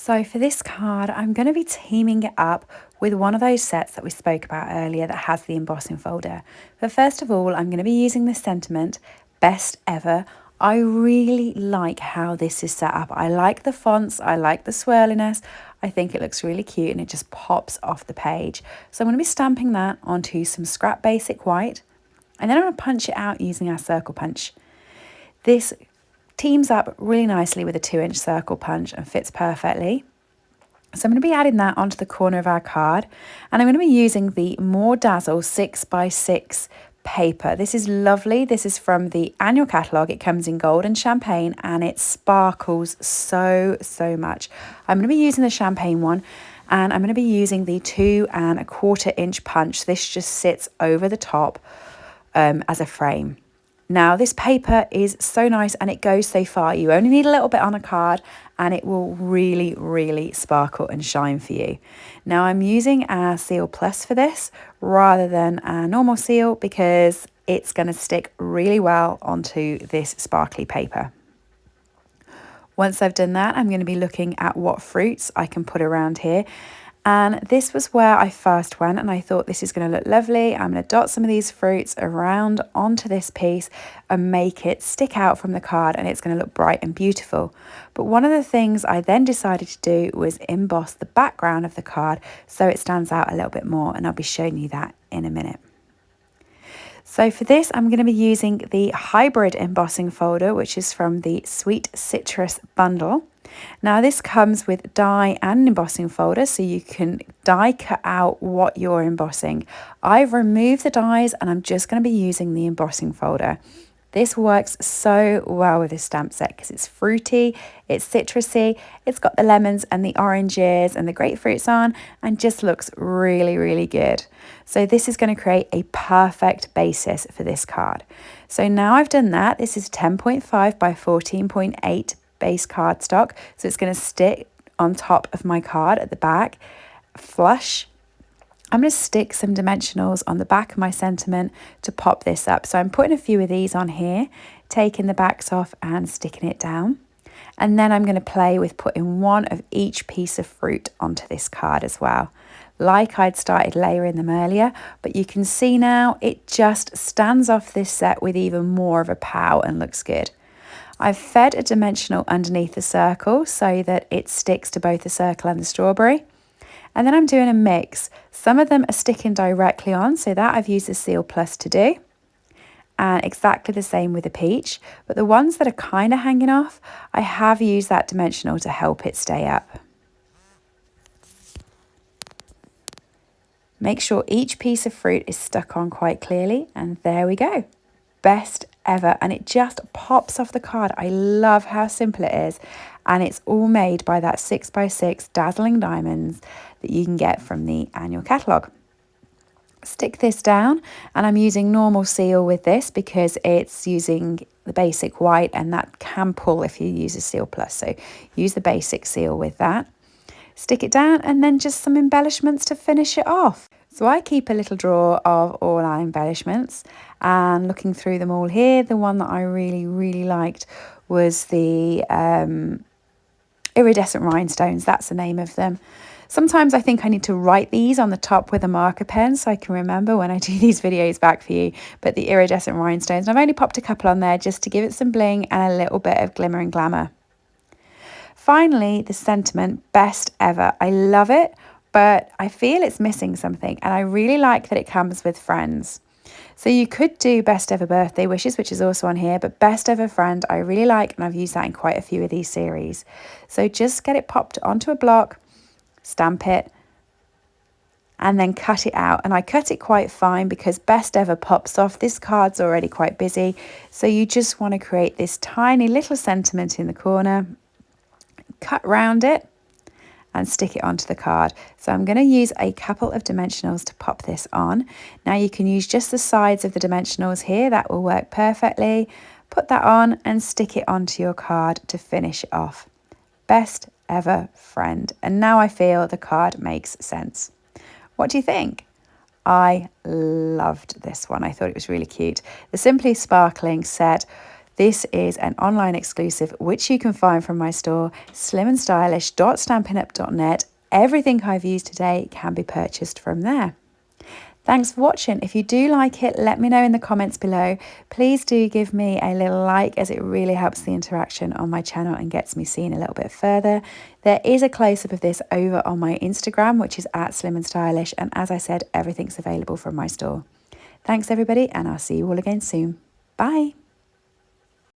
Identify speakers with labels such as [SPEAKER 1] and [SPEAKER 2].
[SPEAKER 1] So for this card, I'm going to be teaming it up with one of those sets that we spoke about earlier that has the embossing folder. But first of all, I'm going to be using the sentiment, best ever. I really like how this is set up. I like the fonts, I like the swirliness. I think it looks really cute and it just pops off the page. So I'm going to be stamping that onto some scrap basic white, and then I'm going to punch it out using our circle punch. This teams up really nicely with a 2-inch circle punch and fits perfectly. So I'm going to be adding that onto the corner of our card, and I'm going to be using the More Dazzle 6x6 paper. This is lovely. This is from the annual catalogue. It comes in gold and champagne and it sparkles so much. I'm going to be using the champagne one, and I'm going to be using the 2 1/4 inch punch. This just sits over the top as a frame. Now this paper is so nice and it goes so far. You only need a little bit on a card and it will really sparkle and shine for you. Now I'm using our Seal Plus for this rather than our normal seal because it's going to stick really well onto this sparkly paper. Once I've done that, I'm going to be looking at what fruits I can put around here. And this was where I first went and I thought this is going to look lovely. I'm going to dot some of these fruits around onto this piece and make it stick out from the card, and it's going to look bright and beautiful. But one of the things I then decided to do was emboss the background of the card so it stands out a little bit more, and I'll be showing you that in a minute. So for this, I'm going to be using the hybrid embossing folder, which is from the Sweet Citrus bundle. Now this comes with die and embossing folder, so you can die cut out what you're embossing. I've removed the dies and I'm just going to be using the embossing folder. This works so well with this stamp set because it's fruity, it's citrusy, it's got the lemons and the oranges and the grapefruits on, and just looks really good. So this is going to create a perfect basis for this card. So now I've done that, this is 10.5 by 14.8 base cardstock, so it's going to stick on top of my card at the back flush. I'm going to stick some dimensionals on the back of my sentiment to pop this up. So I'm putting a few of these on here, taking the backs off and sticking it down. And then I'm going to play with putting one of each piece of fruit onto this card as well. Like I'd started layering them earlier, but you can see now it just stands off this set with even more of a pow and looks good. I've fed a dimensional underneath the circle so that it sticks to both the circle and the strawberry. And then I'm doing a mix. Some of them are sticking directly on, so that I've used the Seal Plus to do. And exactly the same with the peach. But the ones that are kind of hanging off, I have used that dimensional to help it stay up. Make sure each piece of fruit is stuck on quite clearly, and there we go. Best ever, and it just pops off the card. I love how simple it is, and it's all made by that 6x6 dazzling diamonds that you can get from the annual catalogue. Stick this down, and I'm using normal seal with this because it's using the basic white, and that can pull if you use a Seal Plus, so use the basic seal with that. Stick it down, and then just some embellishments to finish it off. So I keep a little drawer of all our embellishments, and looking through them all here, the one that I really liked was the iridescent rhinestones. That's the name of them. Sometimes I think I need to write these on the top with a marker pen so I can remember when I do these videos back for you. But the iridescent rhinestones, I've only popped a couple on there just to give it some bling and a little bit of glimmer and glamour. Finally, the sentiment, best ever. I love it, but I feel it's missing something, and I really like that it comes with friends. So you could do best ever birthday wishes, which is also on here, but best ever friend I really like, and I've used that in quite a few of these series. So just get it popped onto a block, stamp it, and then cut it out. And I cut it quite fine because best ever pops off. This card's already quite busy, so you just want to create this tiny little sentiment in the corner, cut round it and stick it onto the card. So I'm going to use a couple of dimensionals to pop this on. Now you can use just the sides of the dimensionals here, that will work perfectly. Put that on and stick it onto your card to finish it off. Best ever friend. And now I feel the card makes sense. What do you think? I loved this one. I thought it was really cute. The Simply Sparkling set. This is an online exclusive which you can find from my store, slimandstylish.stampinup.net. Everything I've used today can be purchased from there. Thanks for watching. If you do like it, let me know in the comments below. Please do give me a little like, as it really helps the interaction on my channel and gets me seen a little bit further. There is a close-up of this over on my Instagram, which is @slimandstylish, and as I said, everything's available from my store. Thanks everybody, and I'll see you all again soon. Bye.